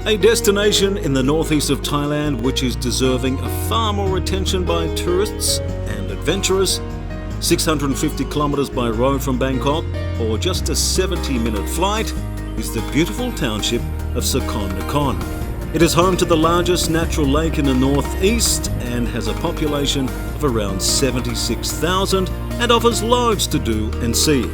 A destination in the northeast of Thailand which is deserving of far more attention by tourists and adventurers. 650 kilometres by road from Bangkok, or just a 70-minute flight, is the beautiful township of Sakon Nakhon. It is home to the largest natural lake in the northeast and has a population of around 76,000 and offers loads to do and see.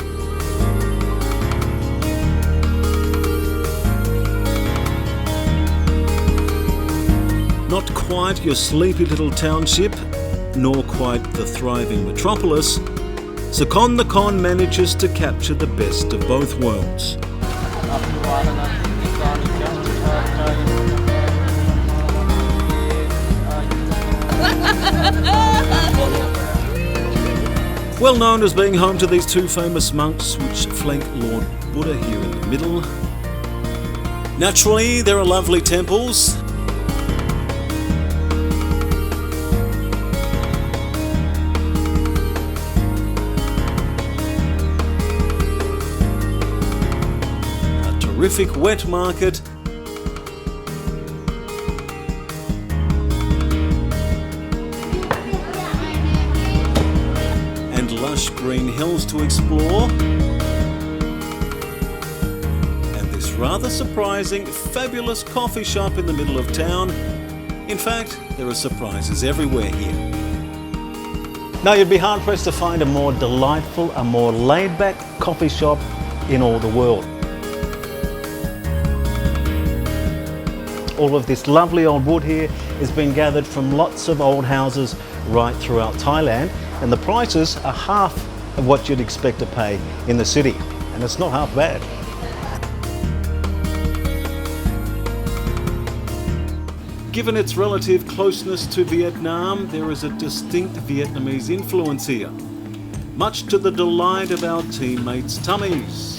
Not quite your sleepy little township, nor quite the thriving metropolis, Sakon Nakhon manages to capture the best of both worlds. Well known as being home to these two famous monks which flank Lord Buddha here in the middle. Naturally, there are lovely temples. Terrific wet market, and lush green hills to explore, and this rather surprising, fabulous coffee shop in the middle of town. In fact, there are surprises everywhere here. Now, you'd be hard-pressed to find a more delightful, a more laid-back coffee shop in all the world. All of this lovely old wood here has been gathered from lots of old houses right throughout Thailand, and the prices are half of what you'd expect to pay in the city, and it's not half bad. Given its relative closeness to Vietnam, there is a distinct Vietnamese influence here, much to the delight of our teammates' tummies.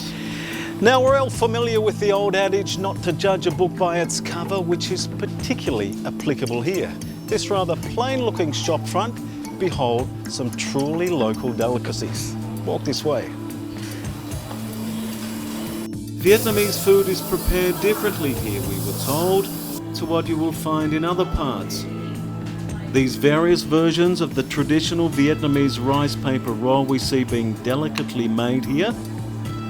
Now, we're all familiar with the old adage not to judge a book by its cover, which is particularly applicable here. This rather plain-looking shop front, behold some truly local delicacies. Walk this way. Vietnamese food is prepared differently here, we were told, to what you will find in other parts. These various versions of the traditional Vietnamese rice paper roll we see being delicately made here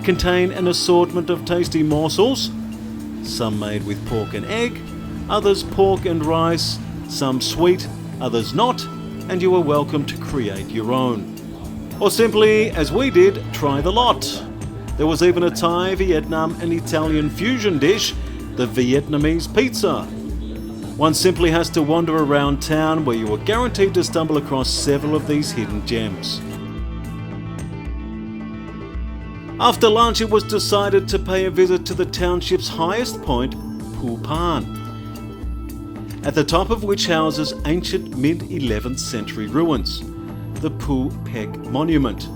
contain an assortment of tasty morsels, some made with pork and egg, others pork and rice, some sweet, others not, and you are welcome to create your own. Or simply, as we did, try the lot. There was even a Thai, Vietnam and Italian fusion dish, the Vietnamese pizza. One simply has to wander around town where you are guaranteed to stumble across several of these hidden gems. After lunch, it was decided to pay a visit to the township's highest point, Phu Phan, at the top of which houses ancient mid-11th century ruins, the Phu Phan Monument.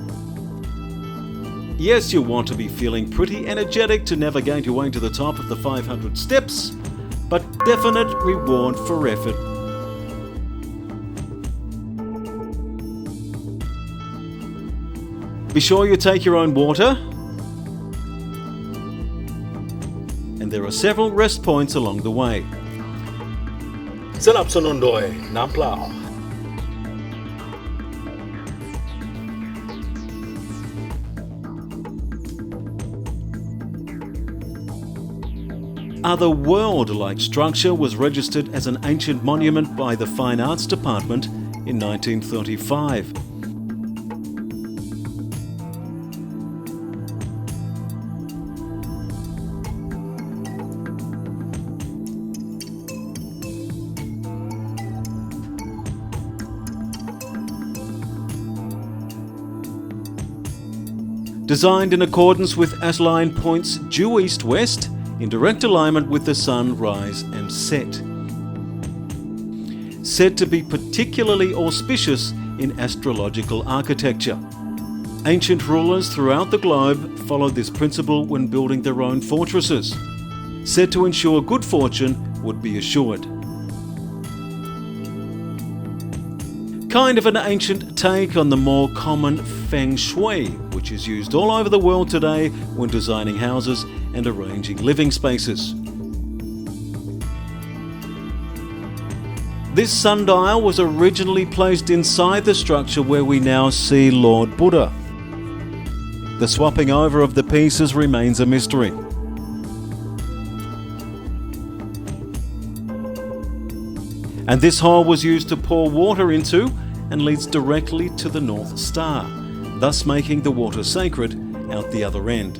Yes, you'll want to be feeling pretty energetic to navigate your way to the top of the 500 steps, but definite reward for effort. Be sure you take your own water, and there are several rest points along the way. สนับสนุนโดยน้ำเปล่า Other world-like structure was registered as an ancient monument by the Fine Arts Department in 1935. Designed in accordance with as-line points due east-west, in direct alignment with the sun rise and set. Said to be particularly auspicious in astrological architecture. Ancient rulers throughout the globe followed this principle when building their own fortresses, said to ensure good fortune would be assured. Kind of an ancient take on the more common feng shui, which is used all over the world today when designing houses and arranging living spaces. This sundial was originally placed inside the structure where we now see Lord Buddha. The swapping over of the pieces remains a mystery. And this hole was used to pour water into and leads directly to the North Star, thus making the water sacred out the other end.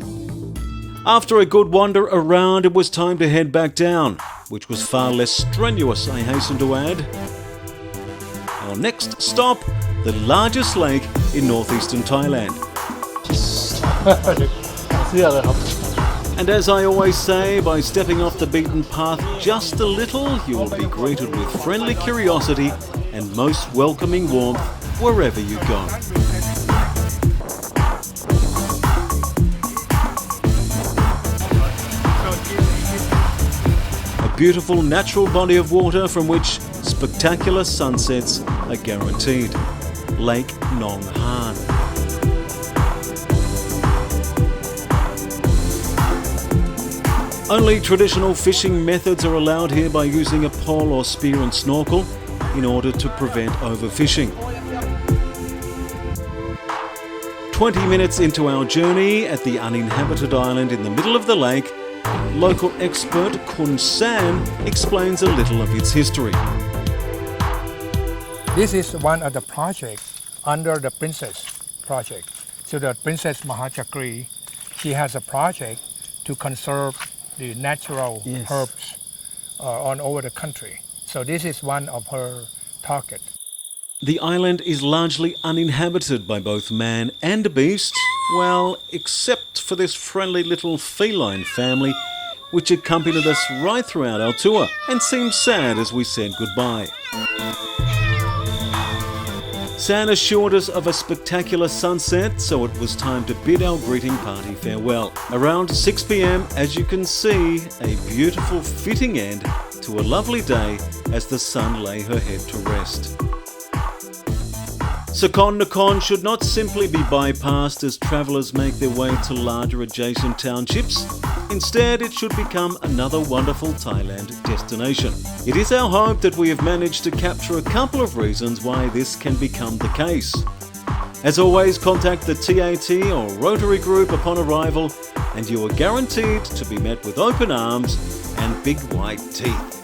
After a good wander around, it was time to head back down, which was far less strenuous, I hasten to add. Our next stop, the largest lake in northeastern Thailand. And as I always say, by stepping off the beaten path just a little, you will be greeted with friendly curiosity and most welcoming warmth wherever you go. A beautiful natural body of water from which spectacular sunsets are guaranteed. Lake Nong Han. Only traditional fishing methods are allowed here by using a pole or spear and snorkel in order to prevent overfishing. 20 minutes into our journey at the uninhabited island in the middle of the lake, local expert Issan explains a little of its history. This is one of the projects under the Princess Project. So the Princess Mahachakri, she has a project to conserve the natural herbs all over the country. So this is one of her targets. The island is largely uninhabited by both man and beast, well, except for this friendly little feline family which accompanied us right throughout our tour and seemed sad as we said goodbye. San assured us of a spectacular sunset, so it was time to bid our greeting party farewell. Around 6 p.m, as you can see, a beautiful fitting end to a lovely day as the sun lay her head to rest. Sakon Nakhon should not simply be bypassed as travellers make their way to larger adjacent townships. Instead, it should become another wonderful Thailand destination. It is our hope that we have managed to capture a couple of reasons why this can become the case. As always, contact the TAT or Rotary Group upon arrival and you are guaranteed to be met with open arms and big white teeth.